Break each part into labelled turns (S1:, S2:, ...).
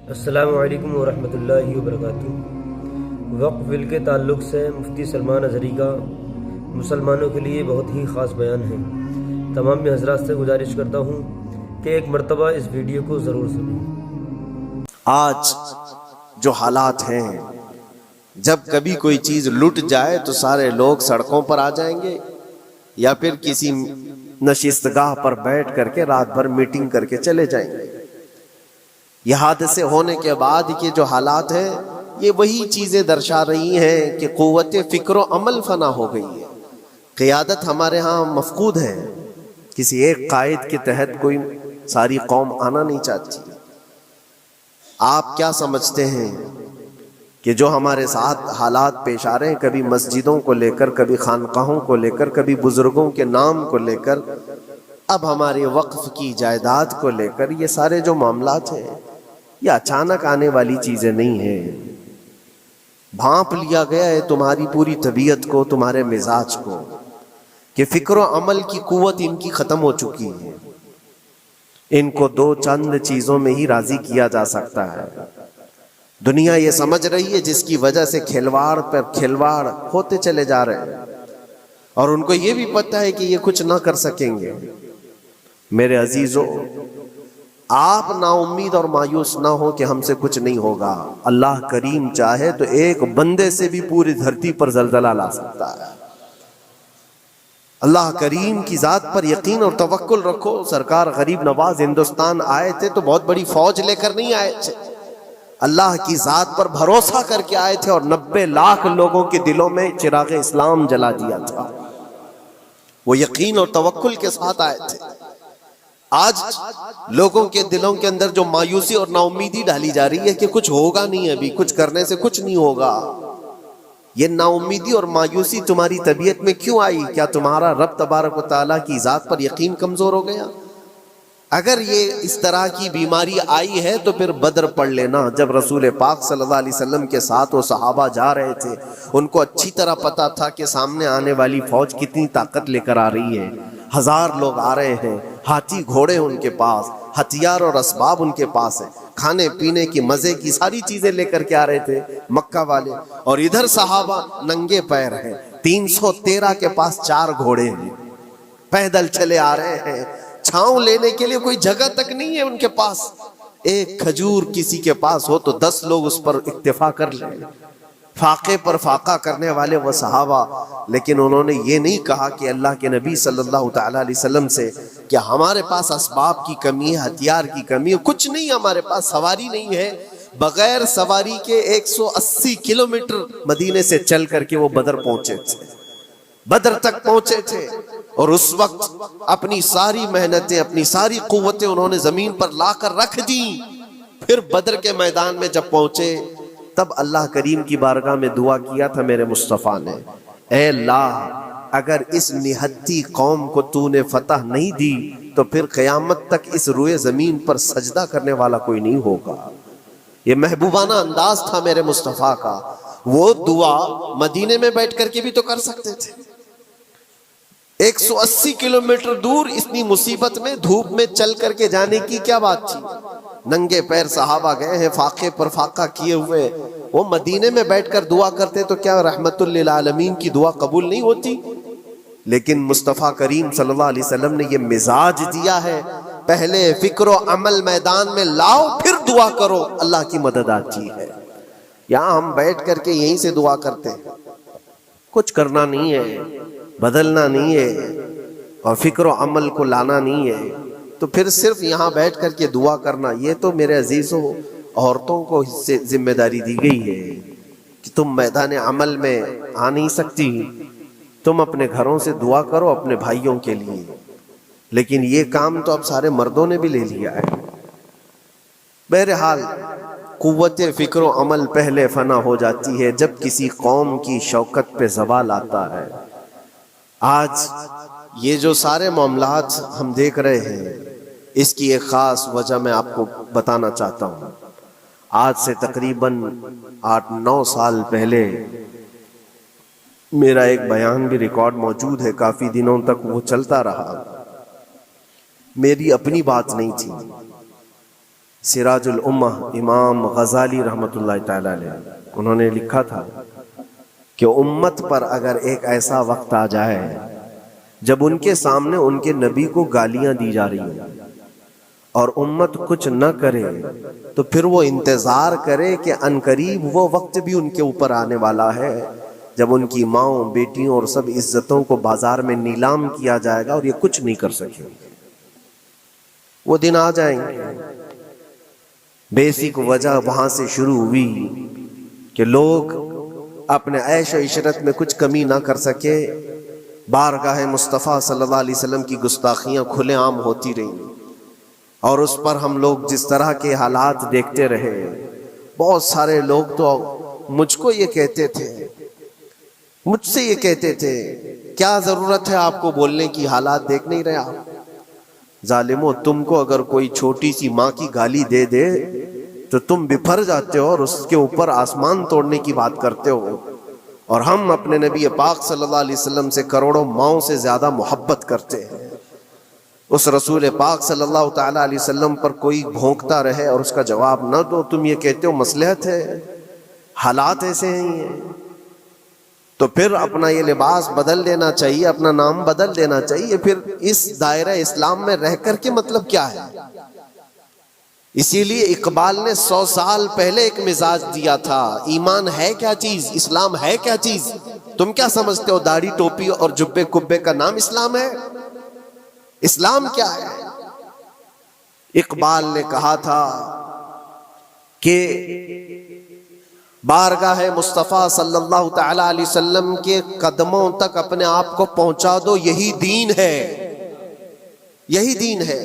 S1: السلام علیکم ورحمۃ اللہ وبرکاتہ۔ وقف بل کے تعلق سے مفتی سلمان اظہری کا مسلمانوں کے لیے بہت ہی خاص بیان ہے۔ تمام حضرات سے گزارش کرتا ہوں کہ ایک مرتبہ اس ویڈیو کو ضرور سنیں۔
S2: آج جو حالات ہیں، جب کبھی کوئی چیز لٹ جائے تو سارے لوگ سڑکوں پر آ جائیں گے یا پھر کسی نشستگاہ پر بیٹھ کر کے رات بھر میٹنگ کر کے چلے جائیں گے۔ یہ حادثے ہونے کے بعد کے جو حالات ہیں، یہ وہی چیزیں درشا رہی ہیں کہ قوت فکر و عمل فنا ہو گئی ہے۔ قیادت ہمارے ہاں مفقود ہے، کسی ایک قائد کے تحت کوئی ساری قوم آنا نہیں چاہتی۔ آپ کیا سمجھتے ہیں کہ جو ہمارے ساتھ حالات پیش آ رہے ہیں، کبھی مسجدوں کو لے کر، کبھی خانقاہوں کو لے کر، کبھی بزرگوں کے نام کو لے کر، اب ہمارے وقف کی جائیداد کو لے کر، یہ سارے جو معاملات ہیں، یہ اچانک آنے والی چیزیں نہیں ہیں۔ بھانپ لیا گیا ہے تمہاری پوری طبیعت کو، تمہارے مزاج کو، کہ فکر و عمل کی قوت ان کی ختم ہو چکی ہے۔ ان کو دو چند چیزوں میں ہی راضی کیا جا سکتا ہے۔ دنیا یہ سمجھ رہی ہے، جس کی وجہ سے کھلواڑ پر کھلواڑ ہوتے چلے جا رہے ہیں، اور ان کو یہ بھی پتہ ہے کہ یہ کچھ نہ کر سکیں گے۔ میرے عزیزو، آپ نا امید اور مایوس نہ ہو کہ ہم سے کچھ نہیں ہوگا۔ اللہ کریم چاہے تو ایک بندے سے بھی پوری دھرتی پر زلزلہ لا سکتا ہے۔ اللہ کریم کی ذات پر یقین اور توکل رکھو۔ سرکار غریب نواز ہندوستان آئے تھے تو بہت بڑی فوج لے کر نہیں آئے تھے، اللہ کی ذات پر بھروسہ کر کے آئے تھے، اور 90 لاکھ لوگوں کے دلوں میں چراغ اسلام جلا دیا تھا۔ وہ یقین اور توکل کے ساتھ آئے تھے۔ آج لوگوں کے دلوں کے اندر جو مایوسی اور نا امیدی ڈالی جا رہی ہے کہ کچھ ہوگا نہیں، ابھی کچھ کرنے سے کچھ نہیں ہوگا، یہ نا امیدی اور مایوسی تمہاری طبیعت میں کیوں آئی؟ کیا تمہارا رب تبارک و تعالیٰ کی ذات پر یقین کمزور ہو گیا؟ اگر یہ اس طرح کی بیماری آئی ہے تو پھر بدر پڑھ لینا۔ جب رسول پاک صلی اللہ علیہ وسلم کے ساتھ وہ صحابہ جا رہے تھے، ان کو اچھی طرح پتا تھا کہ سامنے آنے والی فوج کتنی طاقت لے کر آ رہی ہے۔ 1000 لوگ آ رہے ہیں، ہاتھی گھوڑے ان کے پاس، ہتھیار اور اسباب ان کے پاس ہے، کھانے پینے کی مزے کی ساری چیزیں لے کر کے آ رہے تھے مکہ والے، اور ادھر صحابہ ننگے پیر ہیں۔ 313 کے پاس 4 گھوڑے ہیں، پیدل چلے آ رہے ہیں، چھاؤں لینے کے لیے کوئی جگہ تک نہیں ہے ان کے پاس۔ ایک کھجور کسی کے پاس ہو تو 10 لوگ اس پر اکتفا کر لیں۔ فاقے پر فاقہ کرنے والے وہ صحابہ، لیکن انہوں نے یہ نہیں کہا کہ اللہ کے نبی صلی اللہ تعالیٰ علیہ وسلم سے کہ ہمارے پاس اسباب کی کمی ہے، ہتھیار کی کمی ہے، کچھ نہیں، ہمارے پاس سواری نہیں ہے۔ بغیر سواری کے 180 کلومیٹر مدینے سے چل کر کے وہ بدر پہنچے تھے، بدر تک پہنچے تھے، اور اس وقت اپنی ساری محنتیں، اپنی ساری قوتیں انہوں نے زمین پر لا کر رکھ دی۔ پھر بدر کے میدان میں جب پہنچے، تب اللہ کریم کی بارگاہ میں دعا کیا تھا میرے مصطفیٰ نے، اے اللہ، اگر اس نہتی قوم کو تو نے فتح نہیں دی تو پھر قیامت تک اس روئے زمین پر سجدہ کرنے والا کوئی نہیں ہوگا۔ یہ محبوبانہ انداز تھا میرے مصطفیٰ کا۔ وہ دعا مدینے میں بیٹھ کر کے بھی تو کر سکتے تھے۔ 180 کلومیٹر دور اتنی مصیبت میں دھوپ میں چل کر کے جانے کی کیا بات تھی؟ ننگے پیر صحابہ گئے ہیں، فاقے پر فاقہ کیے ہوئے، وہ مدینے میں بیٹھ کر دعا کرتے تو کیا رحمت للعالمین کی دعا قبول نہیں ہوتی؟ لیکن مصطفیٰ کریم صلی اللہ علیہ وسلم نے یہ مزاج دیا ہے، پہلے فکر و عمل میدان میں لاؤ، پھر دعا کرو، اللہ کی مدد آتی ہے۔ یہاں ہم بیٹھ کر کے یہیں سے دعا کرتے ہیں، کچھ کرنا نہیں ہے، بدلنا نہیں ہے، اور فکر و عمل کو لانا نہیں ہے، تو پھر صرف یہاں بیٹھ کر کے دعا کرنا، یہ تو میرے عزیزوں عورتوں کو اس سے ذمہ داری دی گئی ہے کہ تم میدان عمل میں آ نہیں سکتی، تم اپنے گھروں سے دعا کرو اپنے بھائیوں کے لیے، لیکن یہ کام تو اب سارے مردوں نے بھی لے لیا ہے۔ بہرحال قوت فکر و عمل پہلے فنا ہو جاتی ہے جب کسی قوم کی شوکت پہ زوال آتا ہے۔ آج یہ جو سارے معاملات ہم دیکھ رہے ہیں، اس کی ایک خاص وجہ میں آپ کو بتانا چاہتا ہوں۔ آج سے تقریباً 8-9 سال پہلے میرا ایک بیان بھی ریکارڈ موجود ہے، کافی دنوں تک وہ چلتا رہا، میری اپنی بات نہیں تھی۔ سراج الامہ امام غزالی رحمۃ اللہ تعالی علیہ، انہوں نے لکھا تھا کہ امت پر اگر ایک ایسا وقت آ جائے جب ان کے سامنے ان کے نبی کو گالیاں دی جا رہی ہیں اور امت کچھ نہ کرے، تو پھر وہ انتظار کرے کہ عنقریب وہ وقت بھی ان کے اوپر آنے والا ہے جب ان کی ماؤں، بیٹیوں اور سب عزتوں کو بازار میں نیلام کیا جائے گا اور یہ کچھ نہیں کر سکیں گے۔ وہ دن آ جائیں گے۔ بیسک وجہ وہاں سے شروع ہوئی کہ لوگ اپنے عیش و عشرت میں کچھ کمی نہ کر سکے، بارگاہ مصطفیٰ صلی اللہ علیہ وسلم کی گستاخیاں کھلے عام ہوتی رہیں، اور اس پر ہم لوگ جس طرح کے حالات دیکھتے رہے۔ بہت سارے لوگ تو مجھ کو یہ کہتے تھے، مجھ سے یہ کہتے تھے، کیا ضرورت ہے آپ کو بولنے کی، حالات دیکھ نہیں رہے آپ؟ ظالمو، تم کو اگر کوئی چھوٹی سی ماں کی گالی دے دے تو تم بپھر جاتے ہو اور اس کے اوپر آسمان توڑنے کی بات کرتے ہو، اور ہم اپنے نبی پاک صلی اللہ علیہ وسلم سے کروڑوں ماؤں سے زیادہ محبت کرتے ہیں۔ اس رسول پاک صلی اللہ تعالی علیہ وسلم پر کوئی بھونکتا رہے اور اس کا جواب نہ دو، تم یہ کہتے ہو مصلحت ہے، حالات ایسے ہیں، تو پھر اپنا یہ لباس بدل لینا چاہیے، اپنا نام بدل دینا چاہیے۔ پھر اس دائرہ اسلام میں رہ کر کے مطلب کیا ہے؟ اسی لیے اقبال نے 100 سال پہلے ایک مزاج دیا تھا، ایمان ہے کیا چیز، اسلام ہے کیا چیز؟ تم کیا سمجھتے ہو داڑھی ٹوپی اور جبے کبے کا نام اسلام ہے؟ اسلام کیا ہے؟ اقبال نے کہا تھا کہ بارگاہ مصطفیٰ صلی اللہ تعالی علیہ وسلم کے قدموں تک اپنے آپ کو پہنچا دو، یہی دین ہے، یہی دین ہے۔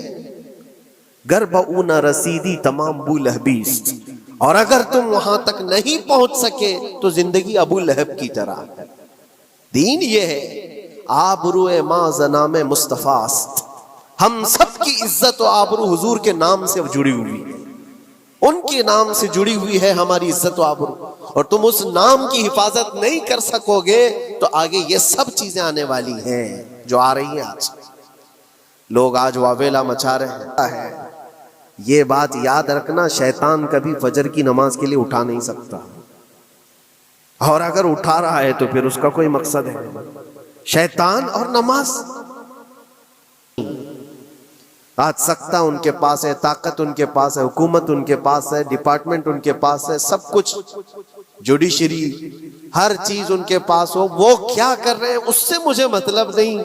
S2: گر بہو نہ رسیدی تمام ابو لہبیست، اور اگر تم وہاں تک نہیں پہنچ سکے تو زندگی ابو لہب کی طرح ہے۔ دین یہ ہے، آبرو ما زنام مصطفیٰ است، ہم سب کی عزت و آبرو حضور کے نام سے جڑی ہوئی ہے، ان کے نام سے جڑی ہوئی ہے ہماری عزت و آبرو، اور تم اس نام کی حفاظت نہیں کر سکو گے تو آگے یہ سب چیزیں آنے والی ہیں جو آ رہی ہیں۔ آج لوگ آج واویلا مچا رہے ہیں۔ یہ بات یاد رکھنا، شیطان کبھی فجر کی نماز کے لیے اٹھا نہیں سکتا، اور اگر اٹھا رہا ہے تو پھر اس کا کوئی مقصد ہے۔ شیطان اور نماز، آج سختہ ان کے پاس ہے، طاقت ان کے پاس ہے، حکومت ان کے پاس ہے، ڈپارٹمنٹ ان کے پاس ہے، سب کچھ، جوڈیشری، ہر چیز ان کے پاس ہو، وہ کیا کر رہے ہیں اس سے مجھے مطلب نہیں۔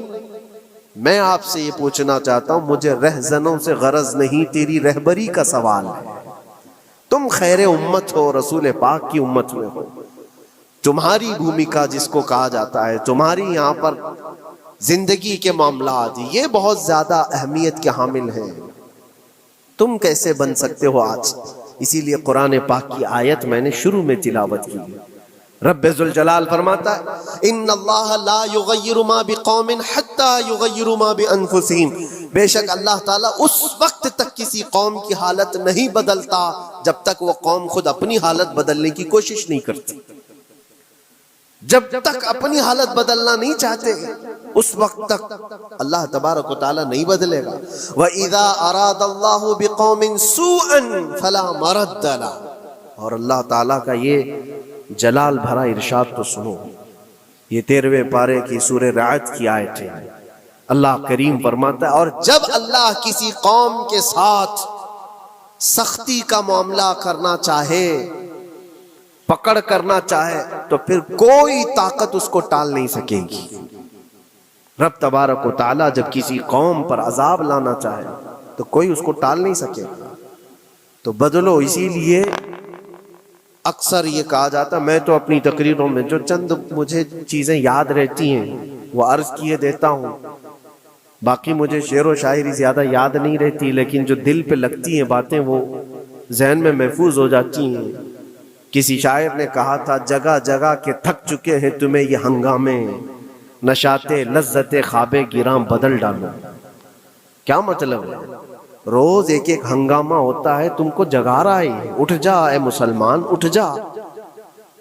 S2: میں آپ سے یہ پوچھنا چاہتا ہوں، مجھے رہزنوں سے غرض نہیں، تیری رہبری کا سوال ہے۔ تم خیر امت ہو، رسول پاک کی امت میں ہو، تمہاری بھومکا جس کو کہا جاتا ہے، تمہاری یہاں پر زندگی کے معاملات یہ بہت زیادہ اہمیت کے حامل ہیں۔ تم کیسے بن سکتے ہو آج؟ اسی لیے قرآن پاک کی آیت میں نے شروع میں تلاوت کی۔ رب ذوالجلال فرماتا ہے ان اللہ لا یغیر ما بقوم حتی یغیروا ما بانفسہم، بے شک اللہ تعالیٰ اس وقت تک کسی قوم کی حالت نہیں بدلتا جب تک وہ قوم خود اپنی حالت بدلنے کی کوشش نہیں کرتی۔ جب تک اپنی حالت بدلنا نہیں چاہتے اس وقت تک اللہ تبارک و تعالیٰ نہیں بدلے گا۔ وَإِذَا أَرَادَ اللَّهُ بِقَوْمٍ سُوءًا فَلَا مَرَدَّ لَهُ، اور اللہ تعالیٰ کا یہ جلال بھرا ارشاد تو سنو، یہ 13ویں پارے کی سورہ رعد کی آیت ہے۔ اللہ کریم فرماتا ہے، اور جب اللہ کسی قوم کے ساتھ سختی کا معاملہ کرنا چاہے، پکڑ کرنا چاہے، تو پھر کوئی طاقت اس کو ٹال نہیں سکے گی۔ رب تبارک و تعالیٰ جب کسی قوم پر عذاب لانا چاہے تو کوئی اس کو ٹال نہیں سکے گا۔ تو بدلو، اسی لیے اکثر یہ کہا جاتا، میں تو اپنی تقریروں میں جو چند مجھے چیزیں یاد رہتی ہیں وہ عرض کیے دیتا ہوں، باقی مجھے شعر و شاعری زیادہ یاد نہیں رہتی، لیکن جو دل پہ لگتی ہیں باتیں وہ ذہن میں محفوظ ہو جاتی ہیں۔ کسی شاعر نے کہا تھا، جگہ جگہ کے تھک چکے ہیں تمہیں یہ ہنگامے، نشاط لذت خواب گراں بدل ڈالو۔ کیا مطلب ہے؟ روز ایک ایک ہنگامہ ہوتا ہے، تم کو جگا رہا ہے، اٹھ جا اے مسلمان، اٹھ جا،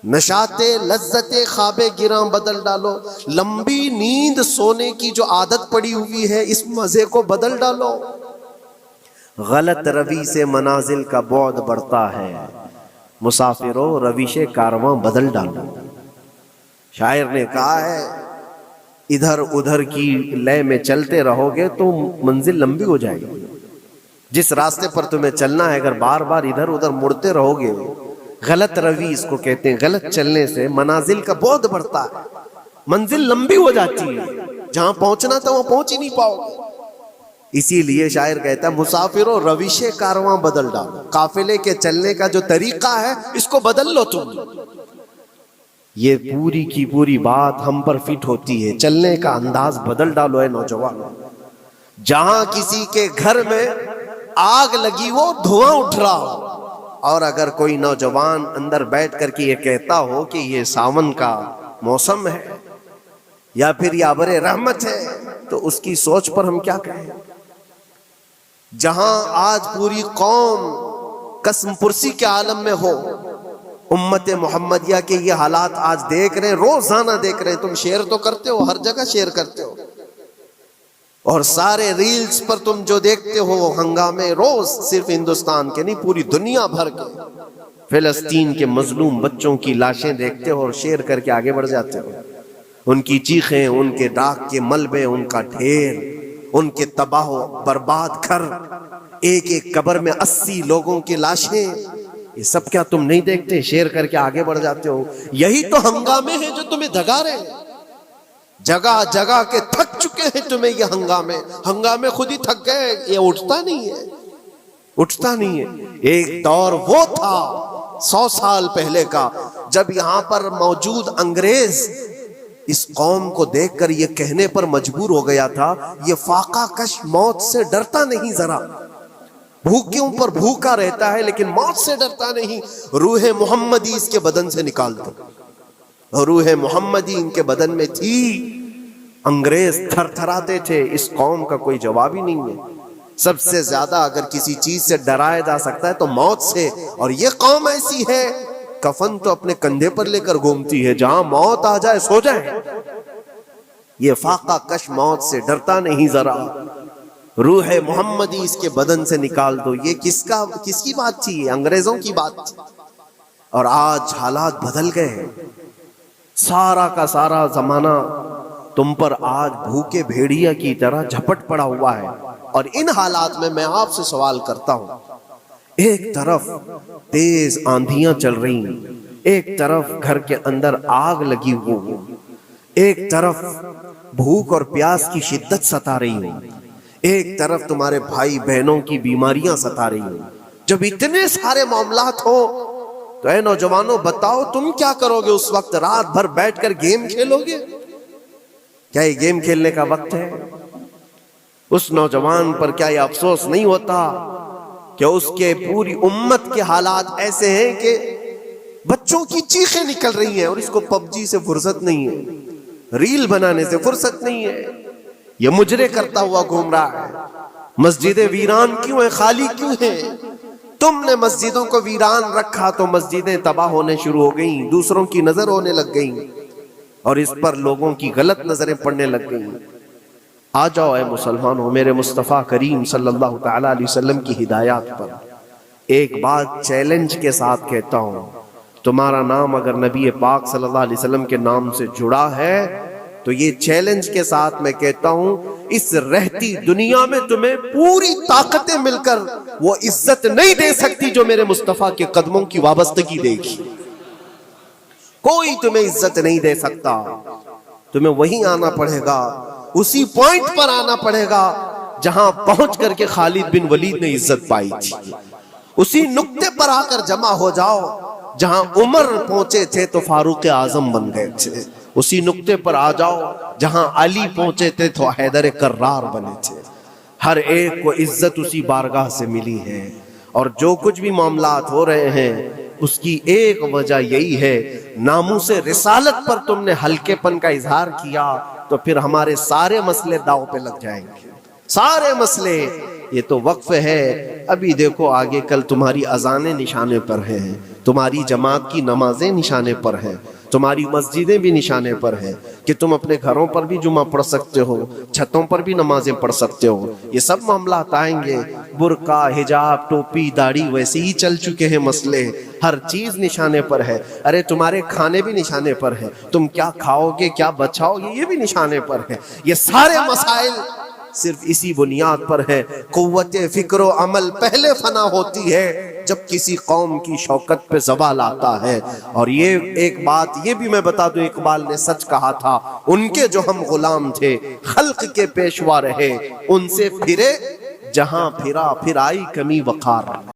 S2: نشاط لذت خواب گراں بدل ڈالو، لمبی نیند سونے کی جو عادت پڑی ہوئی ہے اس مزے کو بدل ڈالو۔ غلط روی سے منازل کا بعد بڑھتا ہے، مسافروں روش کارواں بدل ڈالو۔ شاعر نے کہا ہے ادھر ادھر کی لے میں چلتے رہو گے تو منزل لمبی ہو جائے گی۔ جس راستے پر تمہیں چلنا ہے اگر بار بار ادھر ادھر مڑتے رہو گے، غلط روی اس کو کہتے ہیں، غلط چلنے سے منازل کا بعد بڑھتا ہے، منزل لمبی ہو جاتی ہے، جہاں پہنچنا تھا وہاں پہنچ ہی نہیں پاؤ گے۔ اسی لیے شاعر کہتا ہے مسافروں روش کارواں بدل ڈالو، قافلے کے چلنے کا جو طریقہ ہے اس کو بدل لو تم۔ یہ پوری کی پوری بات ہم پر فٹ ہوتی ہے، چلنے کا انداز بدل ڈالو اے نوجوانوں۔ جہاں کسی کے گھر میں آگ لگی ہو، دھواں اٹھ رہا ہو، اور اگر کوئی نوجوان اندر بیٹھ کر کے یہ کہتا ہو کہ یہ ساون کا موسم ہے یا پھر یہ ابر رحمت ہے، تو اس کی سوچ پر ہم کیا کہیں؟ جہاں آج پوری قوم قسم پرسی کے عالم میں ہو، امت محمدیہ کے یہ حالات آج دیکھ رہے ہیں، روزانہ دیکھ رہے ہیں۔ تم شیئر تو کرتے ہو، ہر جگہ شیئر کرتے ہو، اور سارے ریلز پر تم جو دیکھتے ہو ہنگامے، روز صرف ہندوستان کے نہیں پوری دنیا بھر کے فلسطین کے مظلوم بچوں کی لاشیں دیکھتے ہو اور شیئر کر کے آگے بڑھ جاتے ہو۔ ان کی چیخیں، ان کے ڈاک کے ملبے، ان کا ڈھیر، ان کے تباہ و برباد گھر، ایک ایک قبر میں 80 لوگوں کی لاشیں، یہ سب کیا تم نہیں دیکھتے؟ شیئر کر کے آگے بڑھ جاتے ہو۔ یہی تو ہنگامے ہیں جو تمہیں دھگا رہے ہیں، جگہ جگہ کے تھک چکے ہیں تمہیں یہ ہنگامے خود ہی تھک گئے، یہ اٹھتا نہیں ہے۔ ایک دور وہ تھا 100 سال پہلے کا جب یہاں پر موجود انگریز اس قوم کو دیکھ کر یہ کہنے پر مجبور ہو گیا تھا یہ فاقہ کش موت سے ڈرتا نہیں، ذرا بھوکیوں پر بھوکا رہتا ہے لیکن موت سے ڈرتا نہیں۔ روح محمدی اس کے بدن سے نکال دو، روح محمدی ان کے بدن میں تھی، انگریز تھر تھراتے تھے۔ اس قوم کا کوئی جواب ہی نہیں ہے۔ سب سے زیادہ اگر کسی چیز سے ڈرایا جا سکتا ہے تو موت سے، اور یہ قوم ایسی ہے کفن تو اپنے کندھے پر لے کر گھومتی ہے، جہاں موت آ جائے سو جائے۔ یہ فاقہ کش موت سے ڈرتا نہیں ذرا، روح محمدی اس کے بدن سے نکال دو۔ یہ کس کی بات تھی؟ انگریزوں کی بات تھی۔ اور آج حالات بدل گئے ہیں، سارا کا سارا زمانہ تم پر آج بھوکے بھیڑیا کی طرح جھپٹ پڑا ہوا ہے۔ اور ان حالات میں آپ سے سوال کرتا ہوں، ایک طرف تیز آندھیاں چل رہی ہیں، ایک طرف گھر کے اندر آگ لگی ہوئی، ایک طرف بھوک اور پیاس کی شدت ستا رہی ہے، ایک طرف تمہارے بھائی بہنوں کی بیماریاں ستا رہی ہیں۔ جب اتنے سارے معاملات ہو تو اے نوجوانوں بتاؤ تم کیا کرو گے اس وقت؟ رات بھر بیٹھ کر گیم کھیلو گے؟ کیا یہ گیم کھیلنے کا وقت ہے؟ اس نوجوان پر کیا یہ افسوس نہیں ہوتا کہ اس کے پوری امت کے حالات ایسے ہیں کہ بچوں کی چیخیں نکل رہی ہیں اور اس کو پب جی سے فرصت نہیں ہے، ریل بنانے سے فرصت نہیں ہے، یہ مجرے کرتا ہوا گھوم رہا ہے۔ مسجدیں ویران کیوں ہیں؟ خالی کیوں ہیں؟ تم نے مسجدوں کو ویران رکھا تو مسجدیں تباہ ہونے شروع ہو گئیں، دوسروں کی نظر ہونے لگ گئیں اور اس پر لوگوں کی غلط نظریں پڑنے لگ گئیں۔ آ جاؤ اے مسلمانوں، میرے مصطفیٰ کریم صلی اللہ تعالیٰ علیہ وسلم کی ہدایات پر ایک بات چیلنج کے ساتھ کہتا ہوں، تمہارا نام اگر نبی پاک صلی اللہ علیہ وسلم کے نام سے جڑا ہے تو یہ چیلنج کے ساتھ میں کہتا ہوں، اس رہتی دنیا میں تمہیں پوری طاقتیں مل کر وہ عزت نہیں دے سکتی جو میرے مصطفیٰ کے قدموں کی وابستگی دے گی۔ کوئی تمہیں عزت نہیں دے سکتا، تمہیں وہیں آنا پڑے گا، اسی پوائنٹ پر آنا پڑے گا جہاں پہنچ کر کے خالد بن ولید نے عزت پائی تھی۔ اسی نقطے پر آ کر جمع ہو جاؤ جہاں عمر پہنچے تھے تو فاروق اعظم بن گئے تھے، اسی نقطے پر آ جاؤ جہاں علی پہنچے تھے تو حیدر کرار بنے تھے۔ ہر ایک کو عزت اسی بارگاہ سے ملی ہے، اور جو کچھ بھی معاملات ہو رہے ہیں اس کی ایک وجہ یہی ہے، ناموس رسالت پر تم نے ہلکے پن کا اظہار کیا تو پھر ہمارے سارے مسئلے داؤ پہ لگ جائیں گے، سارے مسئلے۔ یہ تو وقف ہے، ابھی دیکھو آگے کل تمہاری اذانیں نشانے پر ہیں، تمہاری جماعت کی نمازیں نشانے پر ہیں، تمہاری مسجدیں بھی نشانے پر ہیں کہ تم اپنے گھروں پر بھی جمعہ پڑھ سکتے ہو، چھتوں پر بھی نمازیں پڑھ سکتے ہو۔ یہ سب معاملات آئیں گے، برقع، حجاب، ٹوپی، داڑھی ویسے ہی چل چکے ہیں مسئلے، ہر چیز نشانے پر ہے۔ ارے تمہارے کھانے بھی نشانے پر ہے، تم کیا کھاؤ گے، کیا بچاؤ گے، یہ بھی نشانے پر ہے۔ یہ سارے مسائل صرف اسی بنیاد پر ہے، قوت فکر و عمل پہلے فنا ہوتی ہے جب کسی قوم کی شوکت پہ زوال آتا ہے۔ اور یہ ایک بات یہ بھی میں بتا دوں، اقبال نے سچ کہا تھا، ان کے جو ہم غلام تھے خلق کے پیشوا رہے، ان سے پھرے جہاں پھرا پھر آئی کمی وقار۔